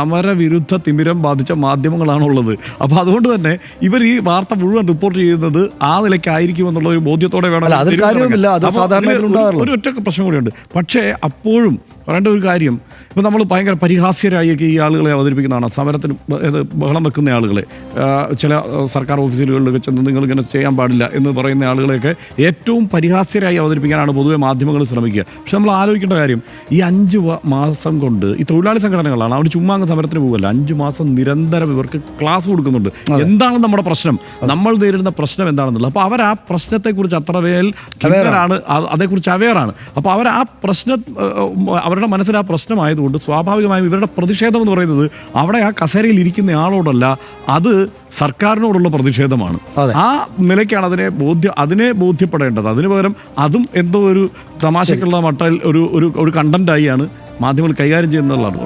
സമരവിരുദ്ധ തിമിരം ബാധിച്ച മാധ്യമങ്ങളാണുള്ളത്. അപ്പോൾ അതുകൊണ്ട് തന്നെ ഇവർ ഈ വാർത്ത മുഴുവൻ റിപ്പോർട്ട് ചെയ്യുന്നത് ആ നിലയ്ക്കായിരിക്കുമെന്നുള്ള ഒരു ബോധ്യത്തോടെ വേണം. ഒരു ഒറ്റ പ്രശ്നം കൂടിയുണ്ട്. പക്ഷേ അപ്പോഴും പറയേണ്ട ഒരു കാര്യം, ഇപ്പോൾ നമ്മൾ ഭയങ്കര പരിഹാസ്യരായൊക്കെ ഈ ആളുകളെ അവതരിപ്പിക്കുന്നതാണ്. സമരത്തിന് ബഹളം വെക്കുന്ന ആളുകളെ, ചില സർക്കാർ ഓഫീസുകളിലൊക്കെ ചെന്ന് നിങ്ങളിങ്ങനെ ചെയ്യാൻ പാടില്ല എന്ന് പറയുന്ന ആളുകളെയൊക്കെ ഏറ്റവും പരിഹാസ്യരായി അവതരിപ്പിക്കാനാണ് പൊതുവെ മാധ്യമങ്ങൾ ശ്രമിക്കുക. പക്ഷെ നമ്മൾ ആലോചിക്കേണ്ട കാര്യം, ഈ 5 മാസം കൊണ്ട് ഈ തൊഴിലാളി സംഘടനകളാണ് അവർ ചുമ്മാ സമരത്തിന് പോകുമല്ല, 5 മാസം നിരന്തരം ഇവർക്ക് ക്ലാസ് കൊടുക്കുന്നുണ്ട്. എന്താണ് നമ്മുടെ പ്രശ്നം, നമ്മൾ നേരിടുന്ന പ്രശ്നം എന്താണെന്നുള്ളത്. അപ്പോൾ അവർ ആ പ്രശ്നത്തെക്കുറിച്ച് അത്രവേൽ ക്ലിയറാണ്, അതേക്കുറിച്ച് അവെയറാണ്. അപ്പോൾ അവർ ആ പ്രശ്നം, അവരുടെ മനസ്സിൽ ആ പ്രശ്നമായതുകൊണ്ട് സ്വാഭാവികമായും ഇവരുടെ പ്രതിഷേധം എന്ന് പറയുന്നത് അവിടെ ആ കസേരയിൽ ഇരിക്കുന്ന ആളോടല്ല, അത് സർക്കാരിനോടുള്ള പ്രതിഷേധമാണ്. ആ നിലയ്ക്കാണ് അതിനെ ബോധ്യപ്പെടേണ്ടത്. അതിനു പകരം അതും എന്തോ ഒരു തമാശക്കുള്ള മട്ടിൽ ഒരു കണ്ടന്റായിയാണ് മാധ്യമങ്ങൾ കൈകാര്യം ചെയ്യുന്നതാണ്.